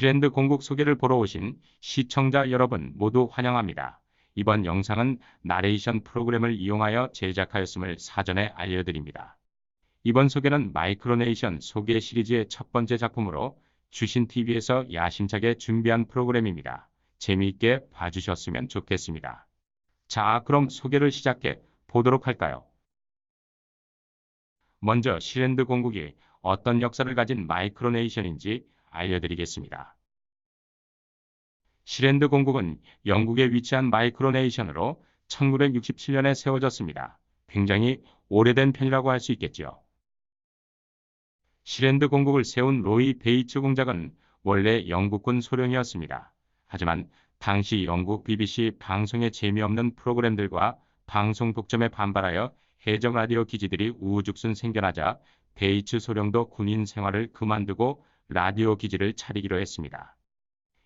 시랜드 공국 소개를 보러 오신 시청자 여러분 모두 환영합니다. 이번 영상은 나레이션 프로그램을 이용하여 제작하였음을 사전에 알려드립니다. 이번 소개는 마이크로네이션 소개 시리즈의 첫 번째 작품으로 주신TV에서 야심차게 준비한 프로그램입니다. 재미있게 봐주셨으면 좋겠습니다. 자, 그럼 소개를 시작해 보도록 할까요? 먼저 시랜드 공국이 어떤 역사를 가진 마이크로네이션인지 알려드리겠습니다. 시랜드 공국은 영국에 위치한 마이크로네이션으로 1967년에 세워졌습니다. 굉장히 오래된 편이라고 할 수 있겠지요. 시랜드 공국을 세운 로이 베이츠 공작은 원래 영국군 소령이었습니다. 하지만 당시 영국 BBC 방송의 재미없는 프로그램들과 방송 독점에 반발하여 해적 라디오 기지들이 우후죽순 생겨나자 베이츠 소령도 군인 생활을 그만두고 라디오 기지를 차리기로 했습니다.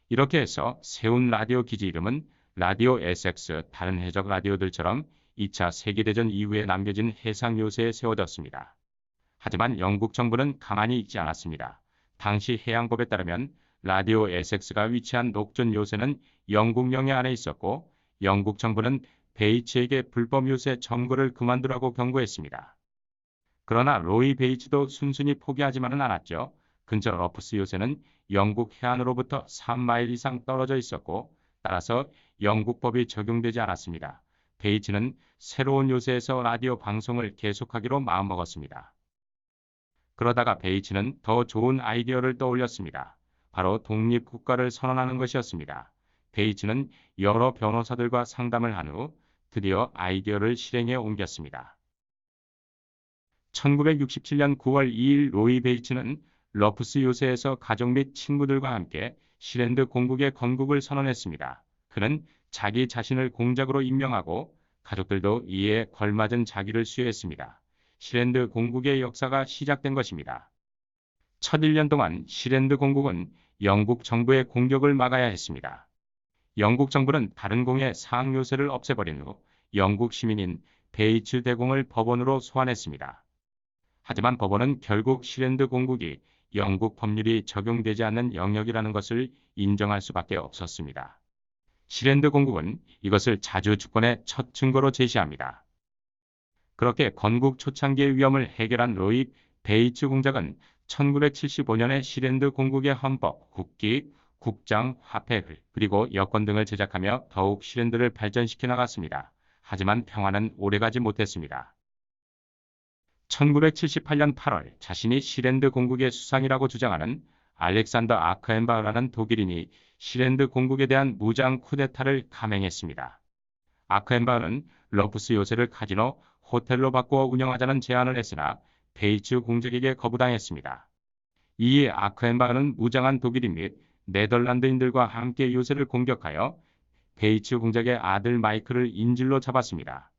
이렇게 해서 세운 라디오 기지 이름은 라디오 SX, 다른 해적 라디오들처럼 2차 세계대전 이후에 남겨진 해상 요새에 세워졌습니다. 하지만 영국 정부는 가만히 있지 않았습니다. 당시 해양법에 따르면 라디오 SX가 위치한 녹전 요새는 영국 영해 안에 있었고 영국 정부는 베이츠에게 불법 요새 점거를 그만두라고 경고했습니다. 그러나 로이 베이츠도 순순히 포기하지만은 않았죠. 근처 러프스 요새는 영국 해안으로부터 3마일 이상 떨어져 있었고 따라서 영국 법이 적용되지 않았습니다. 베이츠는 새로운 요새에서 라디오 방송을 계속하기로 마음먹었습니다. 그러다가 베이츠는 더 좋은 아이디어를 떠올렸습니다. 바로 독립국가를 선언하는 것이었습니다. 베이츠는 여러 변호사들과 상담을 한 후 드디어 아이디어를 실행에 옮겼습니다. 1967년 9월 2일 로이 베이츠는 러프스 요새에서 가족 및 친구들과 함께 시랜드 공국의 건국을 선언했습니다. 그는 자기 자신을 공작으로 임명하고 가족들도 이에 걸맞은 자기를 수여했습니다. 시랜드 공국의 역사가 시작된 것입니다. 첫 1년 동안 시랜드 공국은 영국 정부의 공격을 막아야 했습니다. 영국 정부는 다른 공의 상하 요새를 없애버린 후 영국 시민인 베이츠 대공을 법원으로 소환했습니다. 하지만 법원은 결국 시랜드 공국이 영국 법률이 적용되지 않는 영역이라는 것을 인정할 수밖에 없었습니다. 시랜드 공국은 이것을 자주 주권의 첫 증거로 제시합니다. 그렇게 건국 초창기의 위험을 해결한 로이 베이츠 공작은 1975년에 시랜드 공국의 헌법, 국기, 국장, 화폐, 그리고 여권 등을 제작하며 더욱 시랜드를 발전시켜 나갔습니다. 하지만 평화는 오래가지 못했습니다. 1978년 8월 자신이 시랜드 공국의 수상이라고 주장하는 알렉산더 아크헨바흐라는 독일인이 시랜드 공국에 대한 무장 쿠데타를 감행했습니다. 아크헨바흐는 러프스 요새를 카지노, 호텔로 바꾸어 운영하자는 제안을 했으나 베이츠 공작에게 거부당했습니다. 이에 아크헨바흐는 무장한 독일인 및 네덜란드인들과 함께 요새를 공격하여 베이츠 공작의 아들 마이클을 인질로 잡았습니다.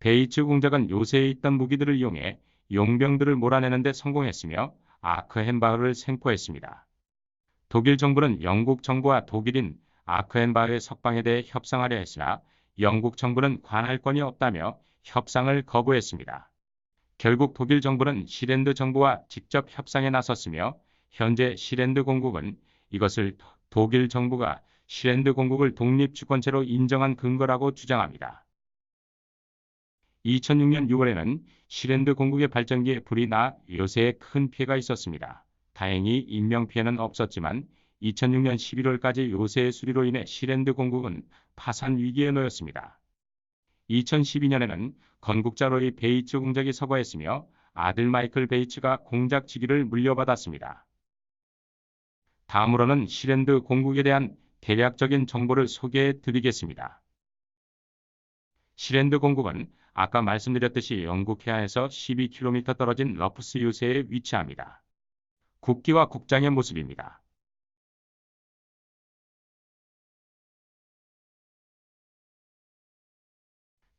베이츠 공작은 요새에 있던 무기들을 이용해 용병들을 몰아내는 데 성공했으며 아크헨바흐를 생포했습니다. 독일 정부는 영국 정부와 독일인 아크헨바흐의 석방에 대해 협상하려 했으나 영국 정부는 관할권이 없다며 협상을 거부했습니다. 결국 독일 정부는 시랜드 정부와 직접 협상에 나섰으며 현재 시랜드 공국은 이것을 독일 정부가 시랜드 공국을 독립주권체로 인정한 근거라고 주장합니다. 2006년 6월에는 시랜드 공국의 발전기에 불이 나 요새에 큰 피해가 있었습니다. 다행히 인명피해는 없었지만 2006년 11월까지 요새의 수리로 인해 시랜드 공국은 파산 위기에 놓였습니다. 2012년에는 건국자 로이 베이츠 공작이 서거했으며 아들 마이클 베이츠가 공작 직위를 물려받았습니다. 다음으로는 시랜드 공국에 대한 대략적인 정보를 소개해 드리겠습니다. 시랜드 공국은 아까 말씀드렸듯이 영국 해안에서 12km 떨어진 러프스 요새에 위치합니다. 국기와 국장의 모습입니다.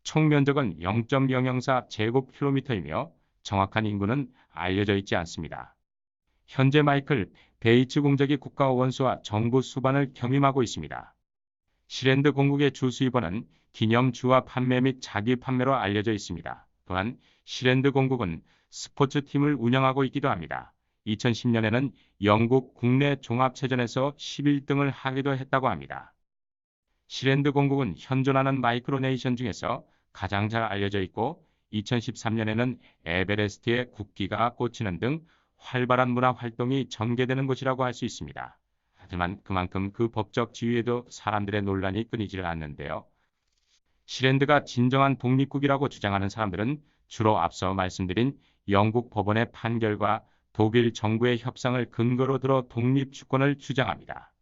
총 면적은 0.004 제곱킬로미터이며 정확한 인구는 알려져 있지 않습니다. 현재 마이클 베이츠 공작이 국가 원수와 정부 수반을 겸임하고 있습니다. 시랜드 공국의 주 수입원은 기념 주화 판매 및 자기 판매로 알려져 있습니다. 또한 시랜드 공국은 스포츠 팀을 운영하고 있기도 합니다. 2010년에는 영국 국내 종합체전에서 11등을 하기도 했다고 합니다. 시랜드 공국은 현존하는 마이크로네이션 중에서 가장 잘 알려져 있고 2013년에는 에베레스트의 국기가 꽂히는 등 활발한 문화 활동이 전개되는 곳이라고 할 수 있습니다. 하지만 그만큼 그 법적 지위에도 사람들의 논란이 끊이질 않는데요. 시랜드가 진정한 독립국이라고 주장하는 사람들은 주로 앞서 말씀드린 영국 법원의 판결과 독일 정부의 협상을 근거로 들어 독립 주권을 주장합니다.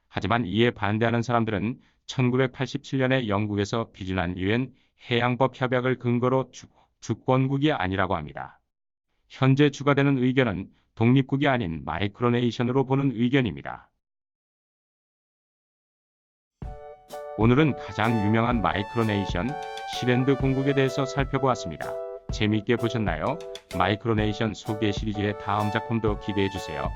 하지만 이에 반대하는 사람들은 1987년에 영국에서 비준한 유엔 해양법 협약을 근거로 주권국이 아니라고 합니다. 현재 주가되는 의견은 독립국이 아닌 마이크로네이션으로 보는 의견입니다. 오늘은 가장 유명한 마이크로네이션 시랜드 공국에 대해서 살펴보았습니다. 재미있게 보셨나요? 마이크로네이션 소개 시리즈의 다음 작품도 기대해주세요.